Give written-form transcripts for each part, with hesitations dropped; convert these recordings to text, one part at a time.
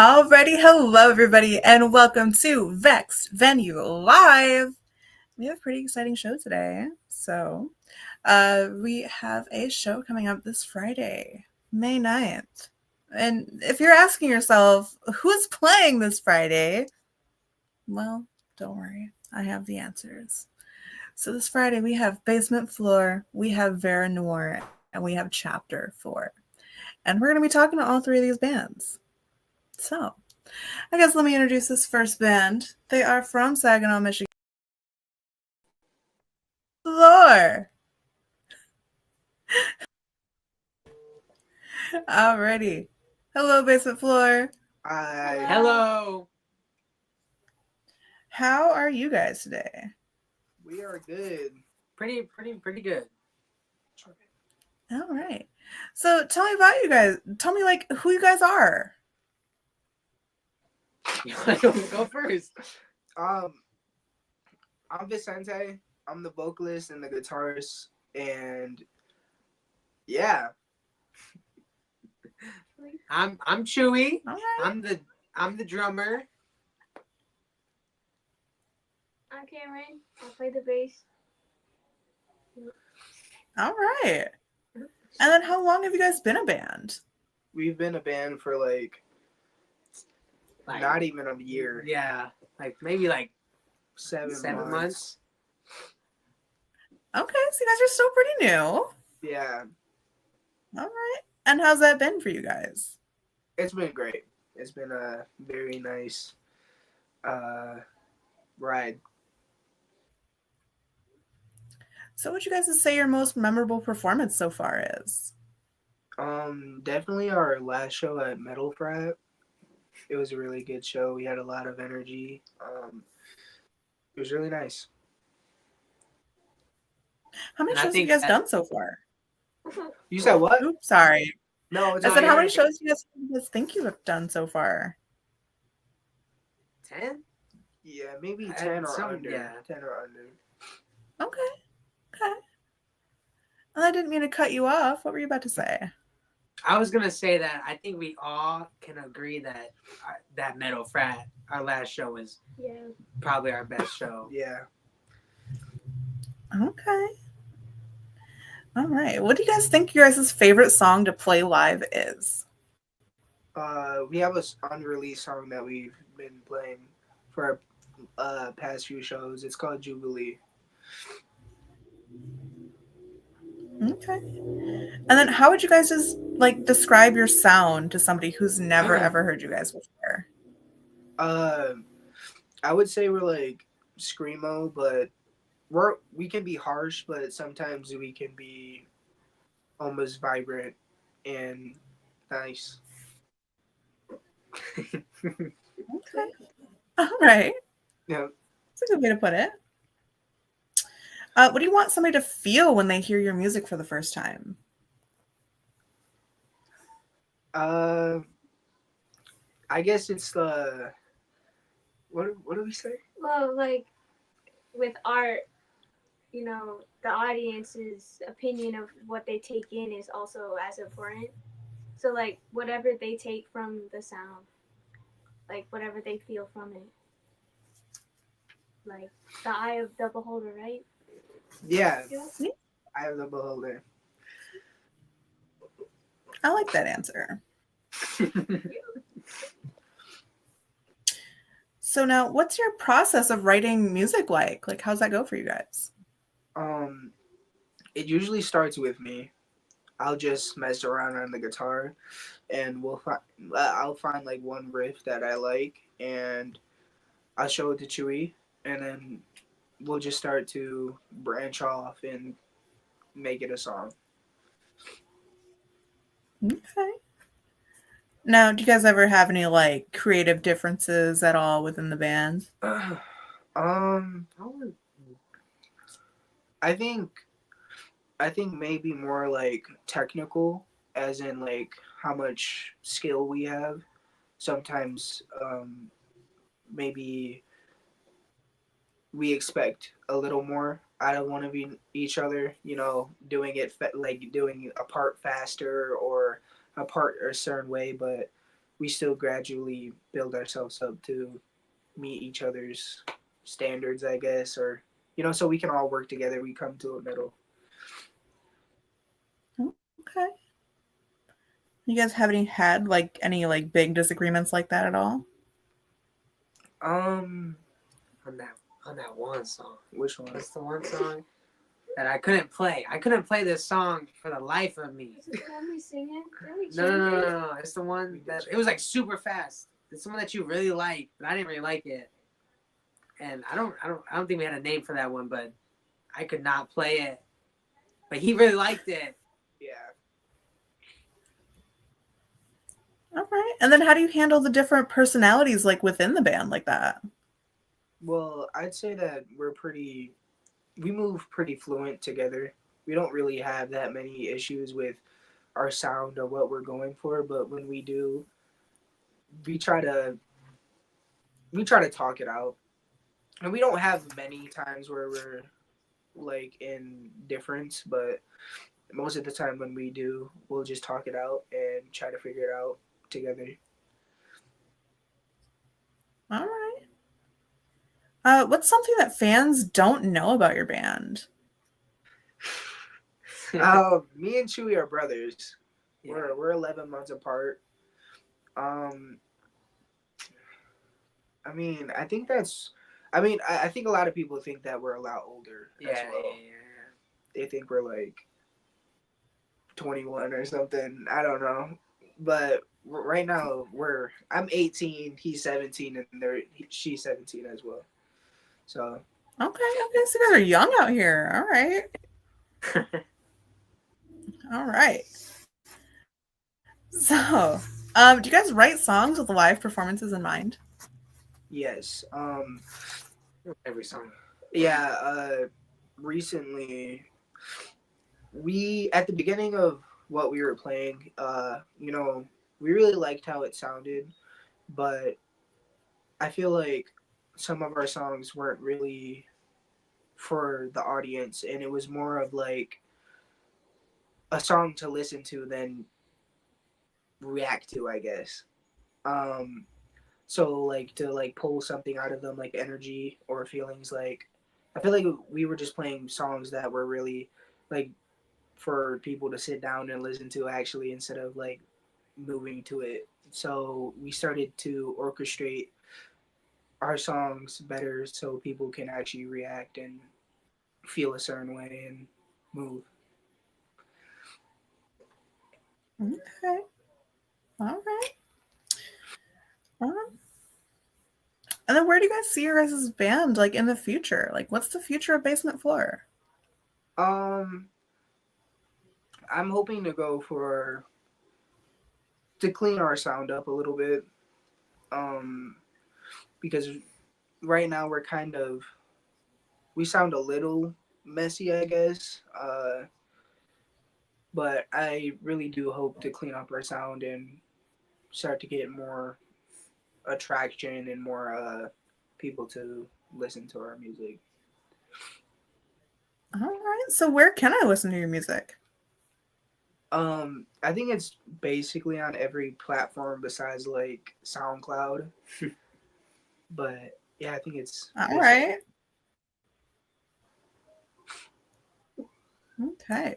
Alrighty, hello everybody, and welcome to Vexed Venue Live. We have a pretty exciting show today. We have a show coming up this Friday, May 9th. And if you're asking yourself, who's playing this Friday? Well, don't worry, I have the answers. So this Friday we have Basement Floor, we have Vera Noir, and we have Chapter 4. And we're going to be talking to all three of these bands. So, I guess let me introduce this first band. They are from Saginaw, Michigan. Floor. Alrighty. Hello, Basement Floor. Hi. Hello. How are you guys today? We are good. Pretty good. All right. So tell me about you guys. Tell me who you guys are. You want to go first? I'm Vicente. I'm the vocalist and the guitarist, and yeah. I'm Chewy. All right. I'm the drummer. I'm Cameron. I play the bass. All right. And then how long have you guys been a band? We've been a band for like not even a year. Yeah, maybe 7 months. Okay, so you guys are still pretty new. Yeah. All right. And how's that been for you guys? It's been great. It's been a very nice ride. So what you guys say your most memorable performance so far is? Definitely our last show at Metal Frat. It was a really good show. We had a lot of energy. It was really nice. How many shows have you guys done so far? You said what? Oops, sorry. No, I said how many shows do you guys think you have done so far? 10? Yeah, maybe 10 or under. Yeah. 10 or under. Okay. Well, I didn't mean to cut you off. What were you about to say? I was gonna say that I think we all can agree that that Metal Frat, our last show, was probably our best show. Yeah. Okay. All right. What do you guys think your guys' favorite song to play live is? We have an unreleased song that we've been playing for our past few shows. It's called Jubilee. Okay. And then how would you guys just describe your sound to somebody who's never ever heard you guys before? I would say we're screamo, but we can be harsh, but sometimes we can be almost vibrant and nice. Okay. All right. Yeah. That's a good way to put it. What do you want somebody to feel when they hear your music for the first time? I guess it's the what do we say? Well, with art, the audience's opinion of what they take in is also as important. So whatever they take from the sound, whatever they feel from it. The eye of the beholder, right? Yeah. Eye of the beholder. I like that answer. So now, what's your process of writing music like? How's that go for you guys? It usually starts with me. I'll just mess around on the guitar, and I'll find one riff that I like, and I'll show it to Chewy, and then we'll just start to branch off and make it a song. Okay. Now, do you guys ever have any creative differences at all within the band? I think maybe more technical, as in how much skill we have. Sometimes maybe we expect a little more out of one of each other, doing it doing a part faster or a part a certain way, but we still gradually build ourselves up to meet each other's standards, I guess, or so we can all work together. We come to a middle. Okay. You guys have had any big disagreements like that at all? On that one song. Which one? What's the one song that I couldn't play? I couldn't play this song for the life of me. Is it when we sing it? Didn't we No. It's the one that it was like super fast. It's someone that you really like, but I didn't really like it. And I don't think we had a name for that one, but I could not play it. But he really liked it. Yeah. All right. And then how do you handle the different personalities within the band like that? Well, I'd say that we move pretty fluent together. We don't really have that many issues with our sound or what we're going for, but when we do, we try to talk it out. And we don't have many times where we're in difference, but most of the time when we do, we'll just talk it out and try to figure it out together. All right. What's something that fans don't know about your band? Me and Chewy are brothers. Yeah. We're 11 months apart. I think a lot of people think that we're a lot older as well. Yeah. They think we're 21 or something. I don't know. But right now I'm 18, he's 17, and she's 17 as well. So Okay, so you guys are young out here. All right. All right. So, do you guys write songs with live performances in mind? yes. Every song. Yeah, recently at the beginning of what we were playing, we really liked how it sounded, but I feel like some of our songs weren't really for the audience, and it was more of a song to listen to than react to, I guess. So to pull something out of them, energy or feelings, I feel like we were just playing songs that were really for people to sit down and listen to, actually, instead of moving to it. So we started to orchestrate our songs better so people can actually react and feel a certain way and move. Okay. All right. And then where do you guys see your guys' band in the future? What's the future of Basement Floor? I'm hoping to go to clean our sound up a little bit. Because right now we sound a little messy, I guess. But I really do hope to clean up our sound and start to get more attraction and more people to listen to our music. All right. So where can I listen to your music? I think it's basically on every platform besides SoundCloud. But yeah, I think it's all right. Okay.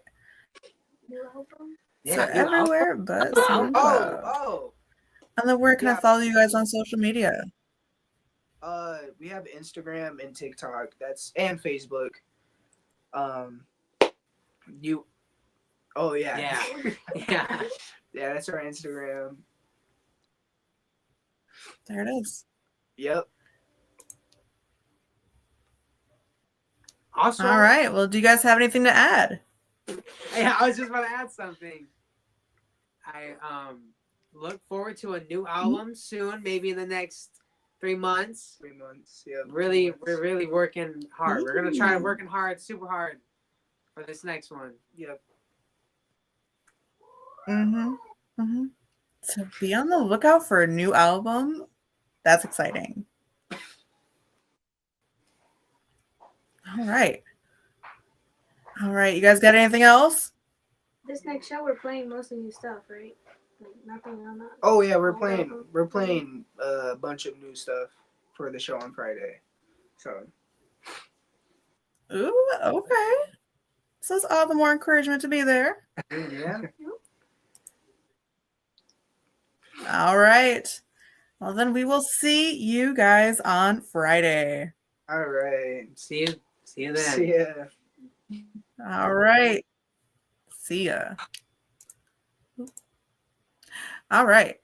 Yeah, so everywhere but SoundCloud. Oh. And then where can I follow you guys on social media? We have Instagram and TikTok. And Facebook. Oh yeah. Yeah. Yeah, that's our Instagram. There it is. Yep. Awesome. All right. Well, do you guys have anything to add? Yeah, I was just about to add something. I look forward to a new album soon, maybe in the next 3 months. 3 months. Yeah. We're really working hard. We're gonna try working hard, super hard, for this next one. Yep. So be on the lookout for a new album. That's exciting. All right. You guys got anything else? This next show, we're playing mostly new stuff, right? Like nothing on that. Oh yeah, we're old playing album? a bunch of new stuff for the show on Friday. So Ooh, okay. So it's all the more encouragement to be there. Yeah. All right. Well, then we will see you guys on Friday. all right. See you then. See ya. All right. See ya. All right.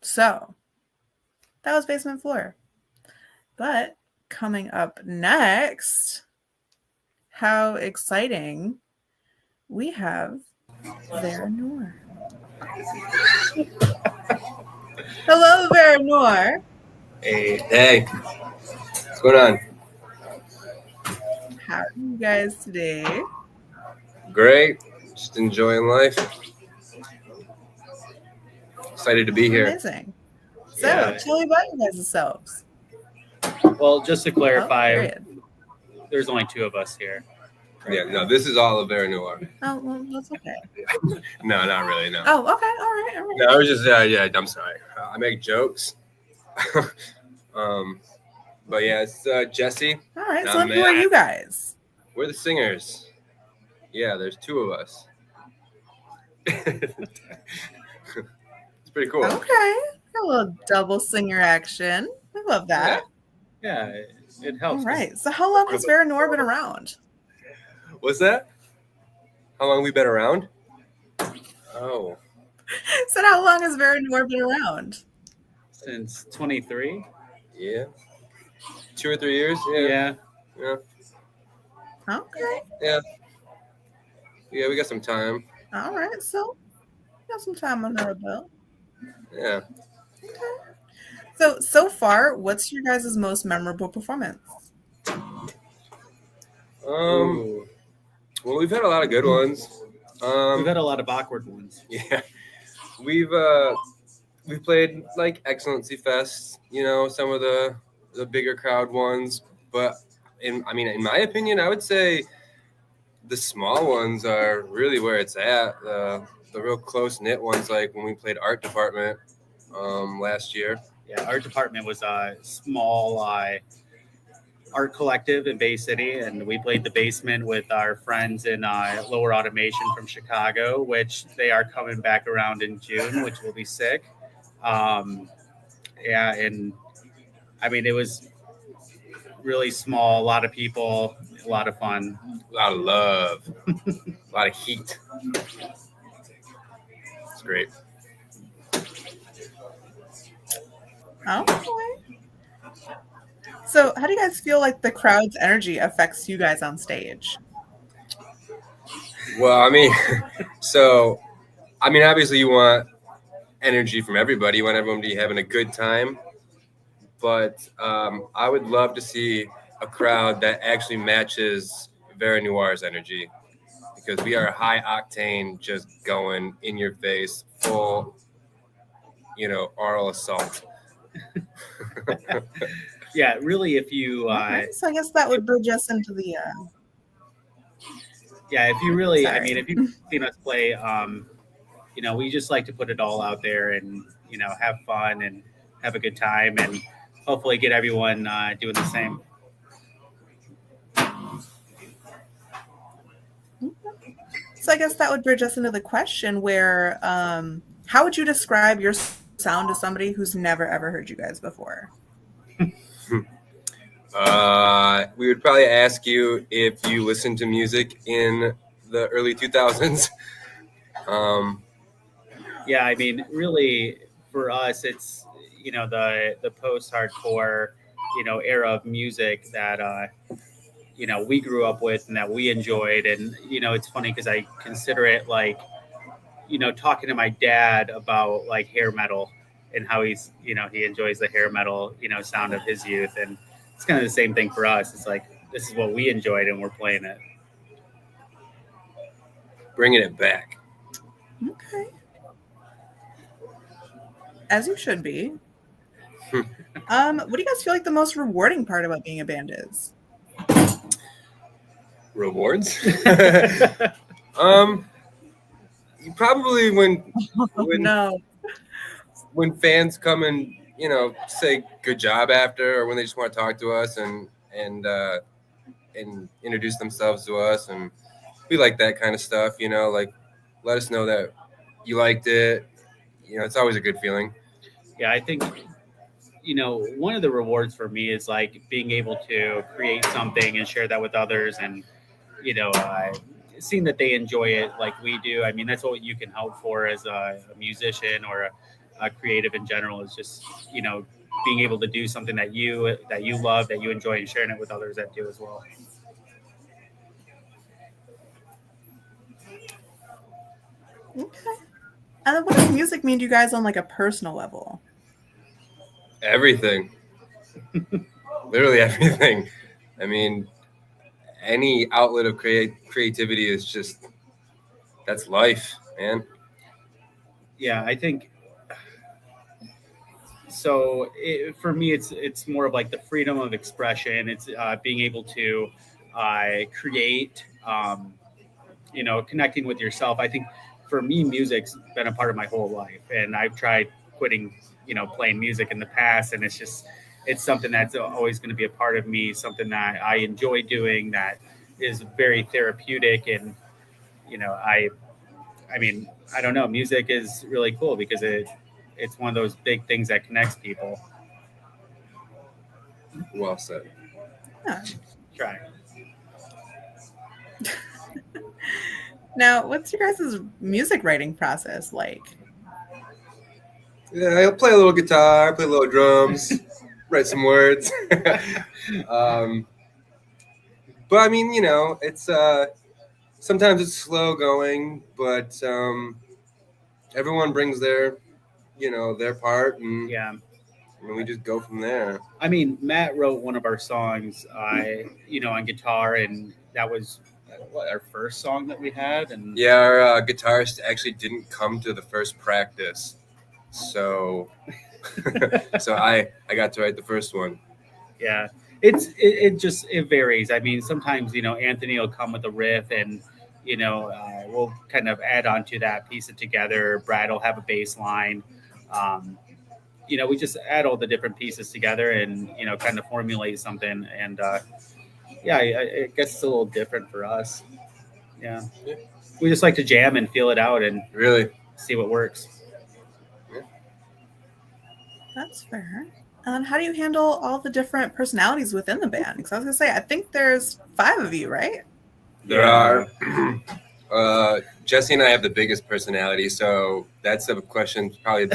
So that was Basement Floor. But coming up next, how exciting, we have Vera Noir. Hello, Vera Noir. Hey, what's going on? How are you guys today? Great, just enjoying life. Excited to be here. Amazing. So, Yeah. tell me about you guys yourselves. Well, just to Oh, clarify, period. there's only two of us here. Yeah, no, this is all of Vera Noir. Oh, well, that's okay. No, not really, no. Oh, okay. All right. All right. No, I was just, yeah, I'm sorry. I make jokes. But yeah, it's Jesse. All right. No, So, who are man. you guys? We're the singers. Yeah, there's two of us. It's pretty cool. Okay. A little double singer action. I love that. Yeah, it All helps. right. So, how long has Vera Noir been around? What's that? How long we been around? Oh, So, how long has Vera Noir been around? Since 23. yeah. 2 or 3 years? Yeah. Okay. Yeah, we got some time. All right. So, got some time under our belt. Yeah. So far, what's your guys' most memorable performance? Ooh. Well, we've had a lot of good ones. We've had a lot of awkward ones. Yeah, we've played like Excellency Fest, you know, some of the bigger crowd ones. But in my opinion, I would say the small ones are really where it's at. The real close knit ones, like when we played Art Department last year. Yeah, our department was a small art collective in Bay City, and we played the basement with our friends in Lower Automation from Chicago, which they are coming back around in June, which will be sick. Yeah, and I mean, it was really small, a lot of people, a lot of fun. A lot of love, a lot of heat. It's great. Okay. So, how do you guys feel like the crowd's energy affects you guys on stage? Well, obviously you want energy from everybody. You want everyone to be having a good time. But I would love to see a crowd that actually matches Vera Noir's energy, because we are high octane, just going in your face, full, oral assault. Yeah, really, if you Okay, so I guess that would bridge us into the yeah, if you really, Sorry. if you've seen us play, we just like to put it all out there and, have fun and have a good time and hopefully get everyone doing the same. So I guess that would bridge us into the question where how would you describe your sound to somebody who's never ever heard you guys before? We would probably ask you if you listened to music in the early 2000s. Yeah, I mean, really, for us, it's the post-hardcore era of music that we grew up with and that we enjoyed. And it's funny because I consider it like talking to my dad about like hair metal and how he's he enjoys the hair metal sound of his youth. And it's kind of the same thing for us. It's like this is what we enjoyed and we're playing it. Bringing it back. Okay. As you should be. What do you guys feel like the most rewarding part about being a band is? Rewards? Probably when No. when fans come and say good job after, or when they just want to talk to us and introduce themselves to us, and we like that kind of stuff. Like let us know that you liked it. It's always a good feeling. Yeah, I think one of the rewards for me is like being able to create something and share that with others, and seeing that they enjoy it like we do. I mean, that's what you can hope for as a musician or a creative in general, is just being able to do something that you love, that you enjoy, and sharing it with others that do as well. Okay. And then what does music mean to you guys on like a personal level? Everything. Literally everything. I mean, any outlet of creativity is just, that's life, man. Yeah, I think so. For me, it's more of like the freedom of expression. It's being able to create, connecting with yourself. I think for me, music's been a part of my whole life, and I've tried quitting, playing music in the past, and it's something that's always going to be a part of me, something that I enjoy doing, that is very therapeutic. And I mean, I don't know, music is really cool because it's one of those big things that connects people. Well said. Yeah. Try. Now, what's your guys' music writing process like? Yeah, I'll play a little guitar, play a little drums, write some words. But I mean, it's sometimes it's slow going, but everyone brings their part, and Yeah. and we just go from there. I mean, Matt wrote one of our songs, on guitar, and that was our first song that we had. And Yeah, our guitarist actually didn't come to the first practice, so so I got to write the first one. yeah, it varies. I mean, sometimes Anthony will come with a riff, and we'll kind of add on to that, piece it together. Brad will have a bass line. We just add all the different pieces together and kind of formulate something. And yeah, I guess it's a little different for us. Yeah, we just like to jam and feel it out and Really, see what works. That's fair. And then how do you handle all the different personalities within the band? Because I was gonna say, I think there's 5 of you, right? there are. Jesse and I have the biggest personality, so that's a question probably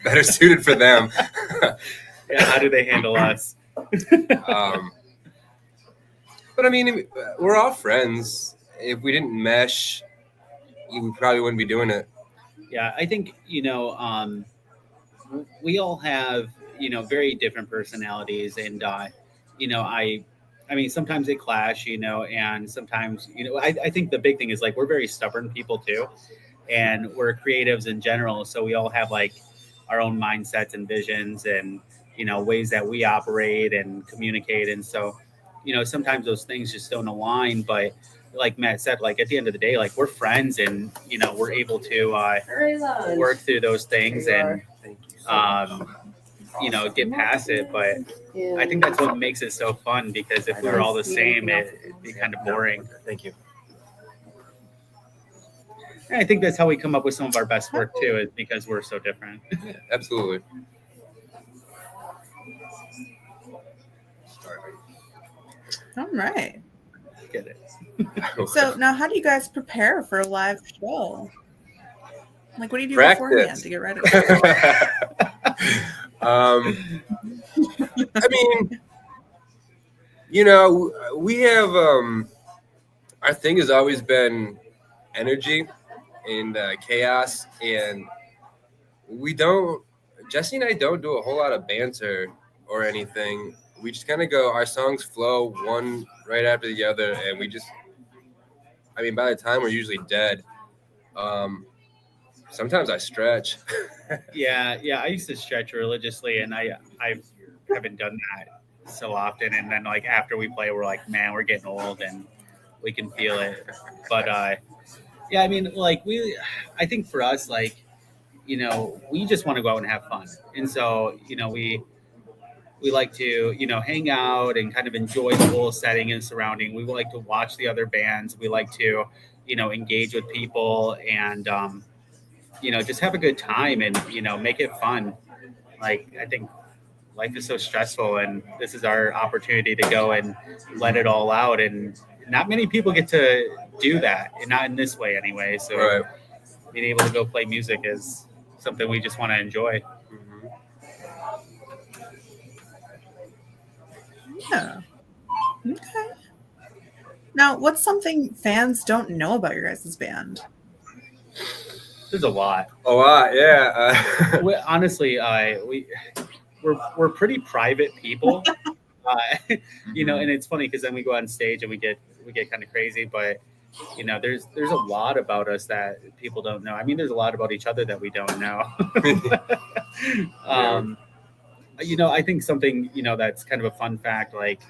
better suited for them. Yeah, how do they handle us? But I mean, we're all friends. If we didn't mesh, we probably wouldn't be doing it. Yeah, I think we all have very different personalities, and I mean, sometimes they clash, and sometimes I think the big thing is like we're very stubborn people too, and we're creatives in general, so we all have like our own mindsets and visions, and ways that we operate and communicate. And so sometimes those things just don't align. But like Matt said, like at the end of the day, like we're friends, and we're able to work through those things and get past it. But I think that's what makes it so fun, because if we were all the same, it'd be kind of boring. Thank you. And I think that's how we come up with some of our best work too, is because we're so different. Yeah, absolutely. All right. Get it. So now, how do you guys prepare for a live show? Like, what do you do Practice. beforehand to get ready? I mean, we have our thing has always been energy and chaos, and Jesse and I don't do a whole lot of banter or anything. We just kind of go, our songs flow one right after the other, and by the time we're usually dead. Sometimes I stretch. Yeah, I used to stretch religiously, and I haven't done that so often. And then like after we play, we're like, man, we're getting old, and we can feel it. But Yeah, I mean, like I think for us, like, you know, we just want to go out and have fun, and so you know, we like to, you know, hang out and kind of enjoy the whole setting and surrounding. We like to watch the other bands. We like to, you know, engage with people and, you know, just have a good time and, you know, make it fun. Like, I think life is so stressful and this is our opportunity to go and let it all out. And not many people get to do that, and not in this way anyway. So Right. being able to go play music is something we just want to enjoy. Mhm. Yeah. Okay. Now, what's something fans don't know about your guys' band? There's a lot. A lot, yeah. Honestly, we're pretty private people, you know, and it's funny because then we go on stage and we get kind of crazy, but you know, there's a lot about us that people don't know. I mean, there's a lot about each other that we don't know. You know, I think something, you know, that's kind of a fun fact, like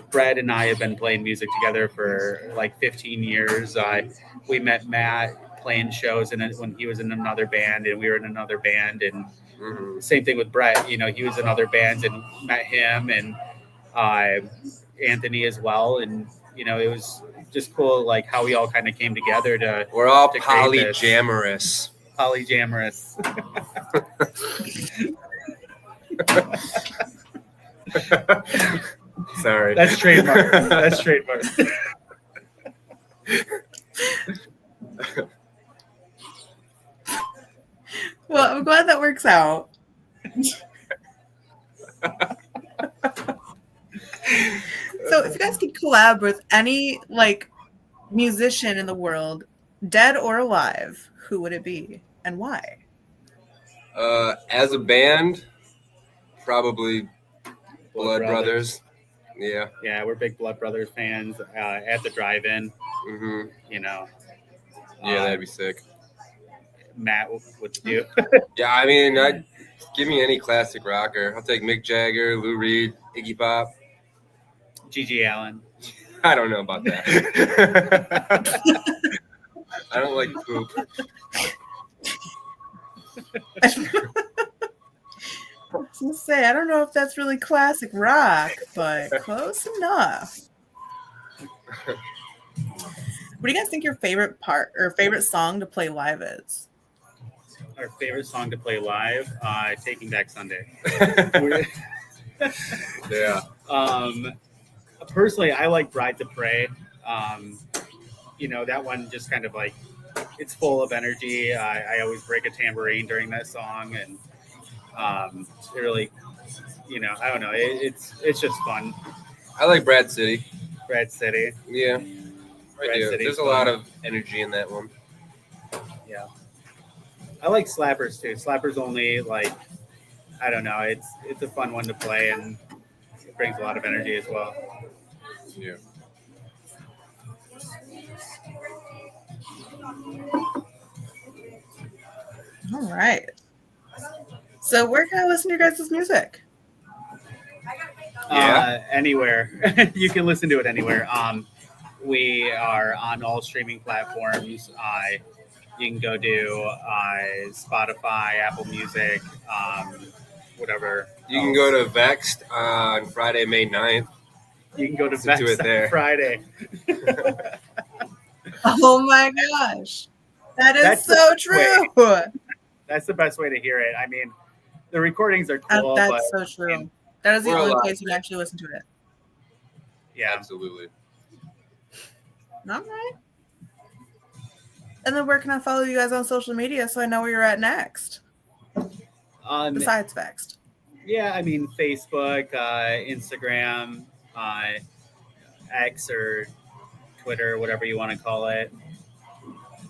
Brad and I have been playing music together for like 15 years. We met Matt playing shows when he was in another band and we were in another band, and same thing with Brett. You know, he was in other bands and met him, and Anthony as well. And you know, it was just cool, like how we all kind of came together to. We're all to create this. polyamorous. Polyamorous. Sorry. That's trademark. That's trademark. Well, I'm glad that works out. So, if you guys could collab with any like musician in the world, dead or alive, who would it be and why? As a band, probably Blood Brothers. Yeah. Yeah, we're big Blood Brothers fans. At the drive-in, Mm-hmm. you know. Yeah, that'd be sick. Matt, what's do? Yeah, I mean, give me any classic rocker. I'll take Mick Jagger, Lou Reed, Iggy Pop. G.G. Allen. I don't know about that. I don't like poop. I was gonna say, I don't know if that's really classic rock, but close enough. What do you guys think your favorite part or favorite song to play live is? Our favorite song to play live, Taking Back Sunday. Yeah. Personally, I like Bride to Pray. You know, that one just kind of like, it's full of energy. I always break a tambourine during that song, and it really, you know, I don't know. It's just fun. I like Brad City. Brad City. Yeah. Brad City's There's a fun. lot of energy in that one. Yeah. I like Slappers too. Slappers only, like, I don't know. It's a fun one to play, and it brings a lot of energy as well. Yeah. All right. So where can I listen to your guys' music? Anywhere. You can listen to it anywhere. We are on all streaming platforms. You can go to Spotify, Apple Music, whatever. You can go to Vexed on Friday, May 9th. You can go to Listen to Vexed it there. on Friday. Oh my gosh. That is That's so true. That's the best way to hear it. I mean, the recordings are cool. That's but, so true. That is the We're only alive. place you can actually listen to it. Yeah. Absolutely. All right. And then where can I follow you guys on social media so I know where you're at next? Besides Vexed. Yeah, I mean, Facebook, Instagram, X or Twitter, whatever you want to call it.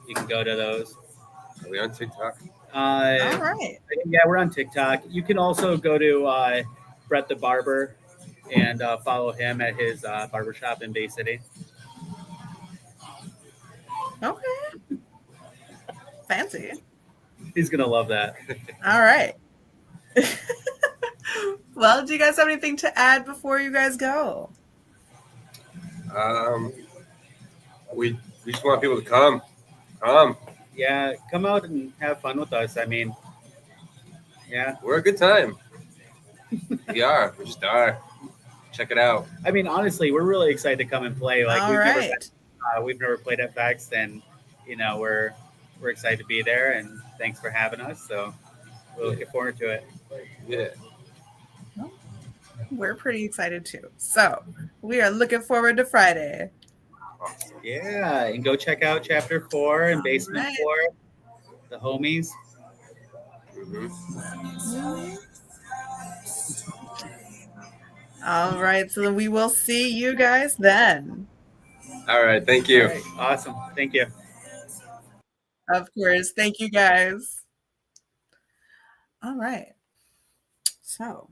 You can go to those. Are we on TikTok? All right. Yeah, we're on TikTok. You can also go to Brett the Barber and follow him at his barbershop in Bay City. Okay. Fancy. He's going to love that. All right. Well, do you guys have anything to add before you guys go? We just want people to come. Yeah, come out and have fun with us. I mean, yeah, We're a good time. We are. We just are. Check it out. I mean, honestly, we're really excited to come and play. Like All right. we've never played at Vexed, and we're excited to be there. And thanks for having us. So we're looking forward to it. Yeah. We're pretty excited too. So we are looking forward to Friday. Yeah, and go check out Chapter 4 and Basement Alright. 4, the homies. All right. So then we will see you guys then. All right. Thank you. All right, awesome. Thank you. Of course. Thank you guys. All right. So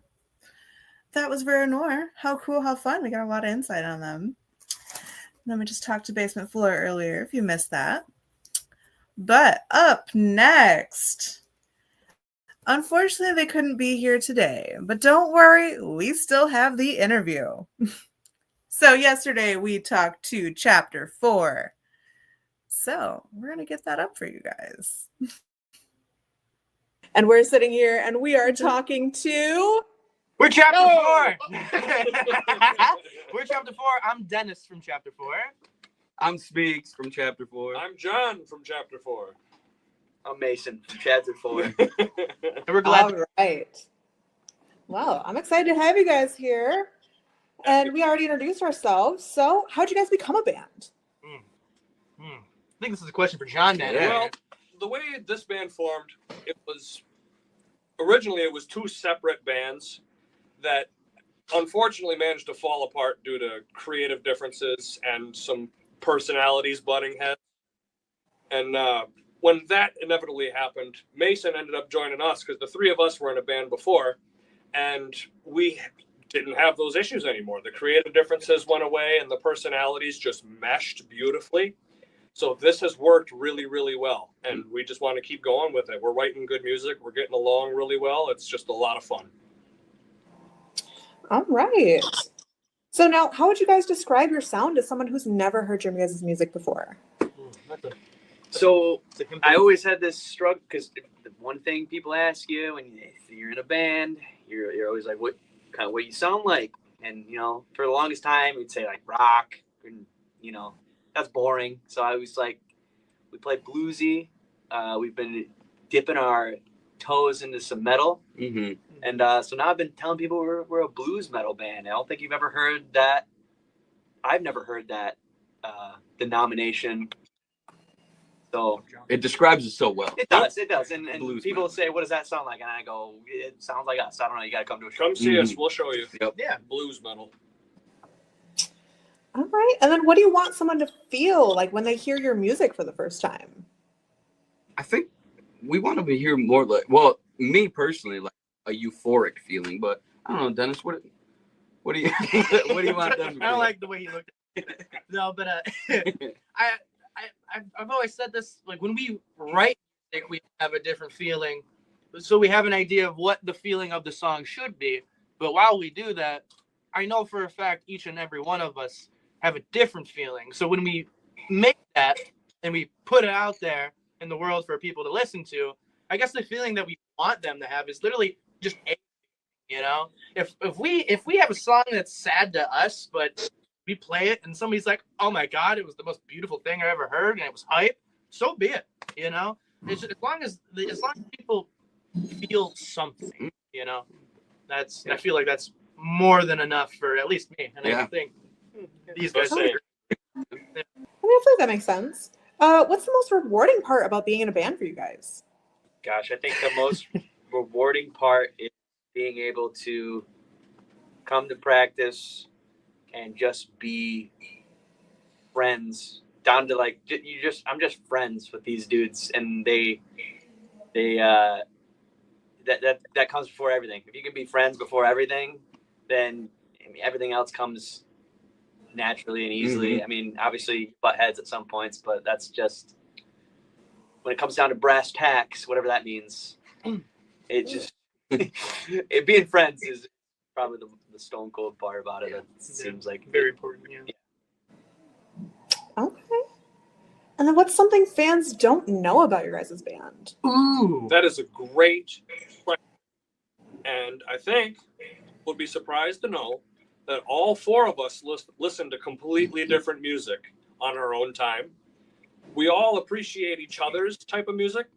that was Vera Noir. How cool, how fun. We got a lot of insight on them. Then we just talked to Basement Floor earlier, if you missed that. But up next, unfortunately, they couldn't be here today. But don't worry, we still have the interview. So yesterday we talked to Chapter 4. So we're going to get that up for you guys. And we're sitting here and we are talking to... We're Chapter 4. We're Chapter 4. I'm Dennis from Chapter 4. I'm Speaks from Chapter 4. I'm John from Chapter 4. I'm Mason from Chapter 4. And we're glad. All right. Well, I'm excited to have you guys here. And we already introduced ourselves. So how'd you guys become a band? I think this is a question for John, man. Yeah. Well, the way this band formed, it was two separate bands that unfortunately managed to fall apart due to creative differences and some personalities butting heads. And when that inevitably happened, Mason ended up joining us because the three of us were in a band before, and we didn't have those issues anymore. The creative differences went away and the personalities just meshed beautifully. So this has worked really, really well, and we just want to keep going with it. We're writing good music. We're getting along really well. It's just a lot of fun. All right. So now, how would you guys describe your sound to someone who's never heard your guys' music before? So I always had this struggle because the one thing people ask you when you're in a band, you're always like, what you sound like? And, for the longest time, we'd say like rock and, that's boring. So I was like, we play bluesy. We've been dipping our toes into some metal. Mm-hmm. And so now I've been telling people we're a blues metal band. I don't think you've ever heard that. I've never heard that denomination. So it describes it so well. It does. And Blues people metal. say, what does that sound like? And I go, it sounds like us. I don't know. You got to come to a show. Come see us. We'll show you. Yep. Yeah. Blues metal. All right. And then what do you want someone to feel like when they hear your music for the first time? I think we want to hear more me personally, like a euphoric feeling. But I don't know, Dennis, what do you what do you want them to I don't feel? like the way you looked at it. No, but I've always said this, like when we write music, we have a different feeling. So we have an idea of what the feeling of the song should be. But while we do that, I know for a fact each and every one of us have a different feeling. So when we make that and we put it out there in the world for people to listen to, I guess the feeling that we want them to have is literally just if we have a song that's sad to us, but we play it and somebody's like, oh my God, it was the most beautiful thing I ever heard and it was hype, so be it. It's just, as long as people feel something, I feel like that's more than enough for at least me. And I think these guys say. I feel like that makes sense. What's the most rewarding part about being in a band for you guys? Gosh, I think the most rewarding part is being able to come to practice and just be friends down to like I'm just friends with these dudes, and that comes before everything. If you can be friends before everything, then everything else comes naturally and easily. Mm-hmm. I mean, obviously butt heads at some points, but that's just when it comes down to brass tacks, whatever that means. It just being friends is probably the stone cold part about it. It seems like very important. Yeah. Okay. And then what's something fans don't know about your guys' band? Ooh. That is a great question. And I think we'll be surprised to know that all four of us listen to completely different music on our own time. We all appreciate each other's type of music.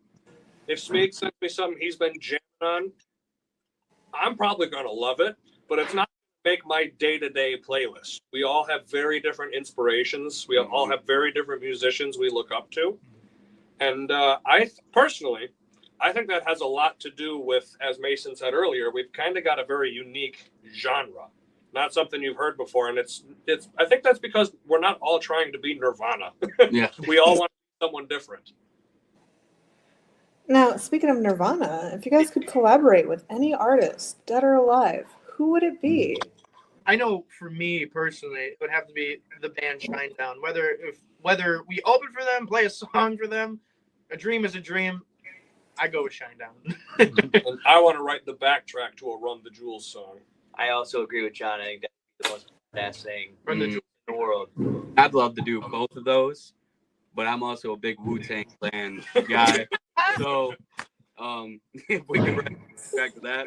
If Smeeg sends me something he's been jamming on, I'm probably going to love it, but it's not going to make my day-to-day playlist. We all have very different inspirations. We all have very different musicians we look up to. And personally, I think that has a lot to do with, as Mason said earlier, we've kind of got a very unique genre. Not something you've heard before. And it's. I think that's because we're not all trying to be Nirvana. Yeah. We all want to be someone different. Now, speaking of Nirvana, if you guys could collaborate with any artist, dead or alive, who would it be? I know for me personally, it would have to be the band Shinedown. Whether we open for them, play a song for them, a dream is a dream, I go with Shinedown. And I want to write the backtrack to a Run the Jewels song. I also agree with John. I think that's the most badass thing Run the Jewels in the world. I'd love to do both of those, but I'm also a big Wu-Tang Clan guy. So if we could bring back to that,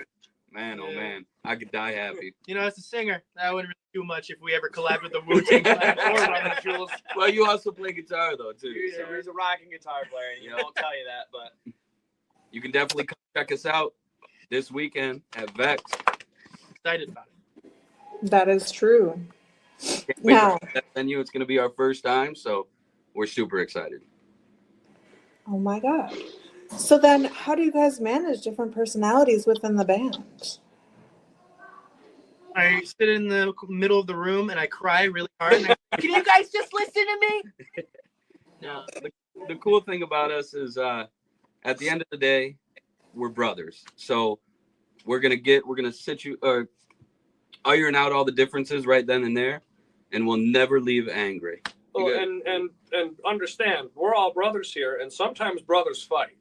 man, oh man, I could die happy. You know, as a singer, that wouldn't really do much if we ever collabed with the Wu-Tang Clan or Run the Jewels. Well, you also play guitar though too. Yeah, So he's a rocking guitar player. You know, won't tell you that, but you can definitely come check us out this weekend at Vexed. Excited about it. That is true. Can't wait Now, for that venue. It's going to be our first time, so we're super excited. oh my God. So then, how do you guys manage different personalities within the band? I sit in the middle of the room and I cry really hard. And can you guys just listen to me? No, the cool thing about us is at the end of the day, we're brothers. So we're gonna iron out all the differences right then and there, and we'll never leave angry. Well, and understand, we're all brothers here, and sometimes brothers fight.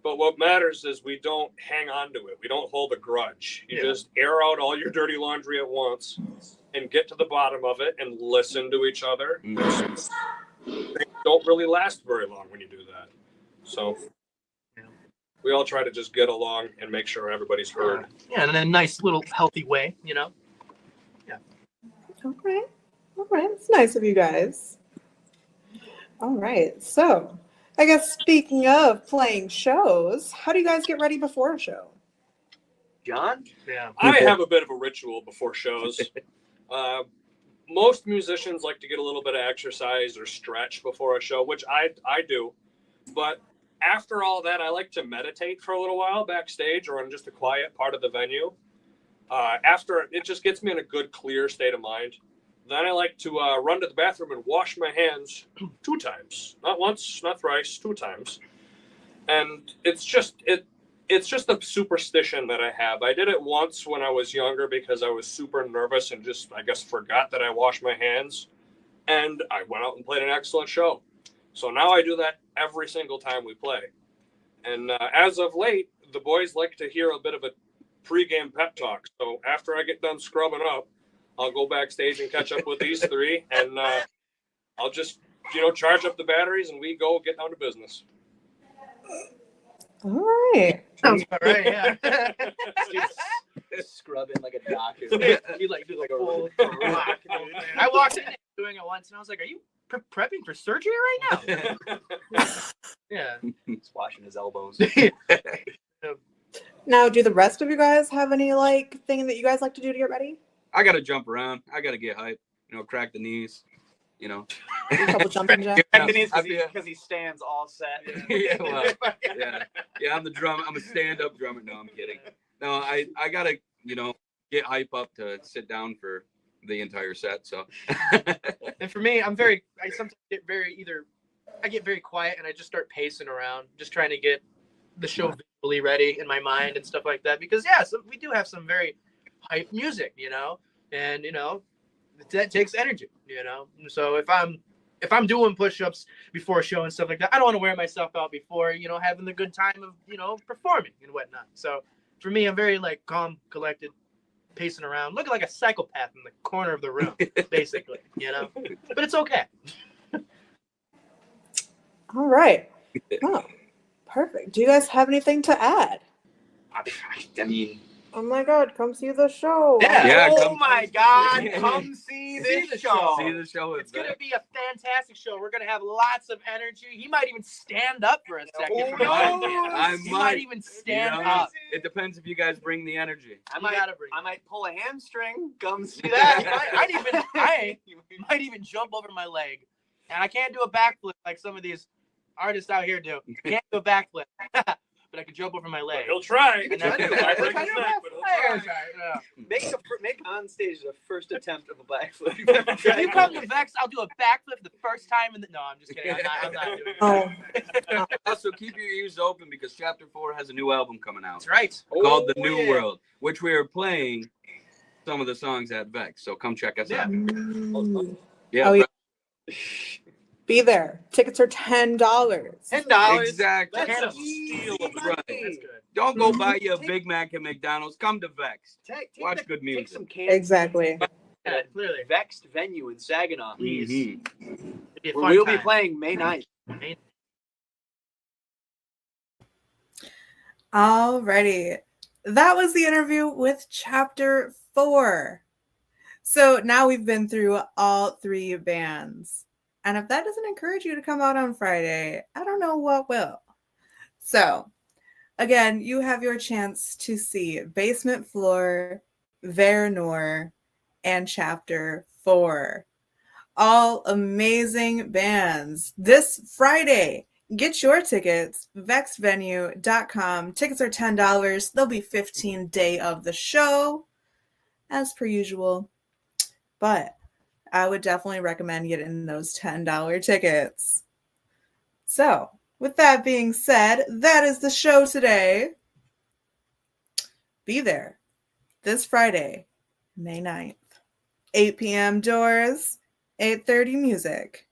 But what matters is we don't hang on to it. We don't hold a grudge. You just air out all your dirty laundry at once and get to the bottom of it and listen to each other. Things don't really last very long when you do that. So we all try to just get along and make sure everybody's heard. Yeah, in a nice little healthy way, you know? Yeah. All right. It's nice of you guys. All right. So, I guess speaking of playing shows, how do you guys get ready before a show? John? Yeah. I have a bit of a ritual before shows. Most musicians like to get a little bit of exercise or stretch before a show, which I do. But after all that, I like to meditate for a little while backstage or in just a quiet part of the venue. After it just gets me in a good, clear state of mind. Then I like to run to the bathroom and wash my hands 2 times. Not once, not thrice, 2 times. And it's just a superstition that I have. I did it once when I was younger because I was super nervous and just, I guess, forgot that I washed my hands. And I went out and played an excellent show. So now I do that every single time we play. And as of late, the boys like to hear a bit of a pregame pep talk. So after I get done scrubbing up, I'll go backstage and catch up with these 3, and I'll just, charge up the batteries, and we go get down to business. All right. Sounds about right, yeah. Scrubbing like a doctor. You do like a full rock. I walked in doing it once, and I was like, are you prepping for surgery right now? Yeah. He's washing his elbows. Now, do the rest of you guys have any thing that you guys like to do to get ready? I got to jump around. I got to get hyped. Crack the knees. A couple jumping jacks. Because he stands all set. Yeah, I'm the drum. I'm a stand-up drummer. No, I'm kidding. No, I got to, get hype up to sit down for the entire set. So. And for me, I sometimes get I get very quiet and I just start pacing around, just trying to get the show visually ready in my mind and stuff like that. Because we do have some very hype music, and that takes energy, So if I'm doing push-ups before a show and stuff like that, I don't want to wear myself out before having the good time of performing and whatnot. So for me, I'm very calm, collected, pacing around, looking like a psychopath in the corner of the room, basically, But it's okay. All right. Oh, perfect. Do you guys have anything to add? I mean, Oh my God, come see the show. Yeah, oh come- my God! Come see this the show. See the show. It's going to be a fantastic show. We're going to have lots of energy. He might even stand up for a second. Who from behind knows? me. I He might. might even You stand know, up. it depends if you guys bring the energy. I You might, gotta bring I might pull a hamstring. Come see He that. might even jump over my leg. And I can't do a backflip like some of these artists out here do. Can't do a backflip. But I can jump over my leg. He'll try. You can Might try to do break it. his neck, but he'll try. Make on stage the first attempt of a backflip. If you come to Vex, I'll do a backflip the first time. No, I'm just kidding. I'm not doing that. Oh, Also, keep your ears open because Chapter 4 has a new album coming out That's right. called The Oh, New yeah. World, which we are playing some of the songs at Vex. So come check us out. Yeah, Oh, yeah. but- be there. Tickets are $10. $10. Exactly. That's a Easy steal of money. money. That's good. Don't go buy you a Big Mac at McDonald's. Come to Vex. Watch good Take music. some cans. Exactly. Yeah, clearly. Vexed venue in Saginaw. Please. Mhm. It'd be a Where fun we'll be time. playing May 9th. Alrighty. That was the interview with Chapter 4. So now we've been through all 3 bands. And if that doesn't encourage you to come out on Friday, I don't know what will. So, again, you have your chance to see Basement Floor, Vera Noir, and Chapter 4. All amazing bands. This Friday, get your tickets, vexvenue.com. Tickets are $10. They'll be 15 day of the show, as per usual. But I would definitely recommend getting those $10 tickets. So, with that being said, that is the show today. Be there this Friday, May 9th. 8 p.m. doors, 8:30 music.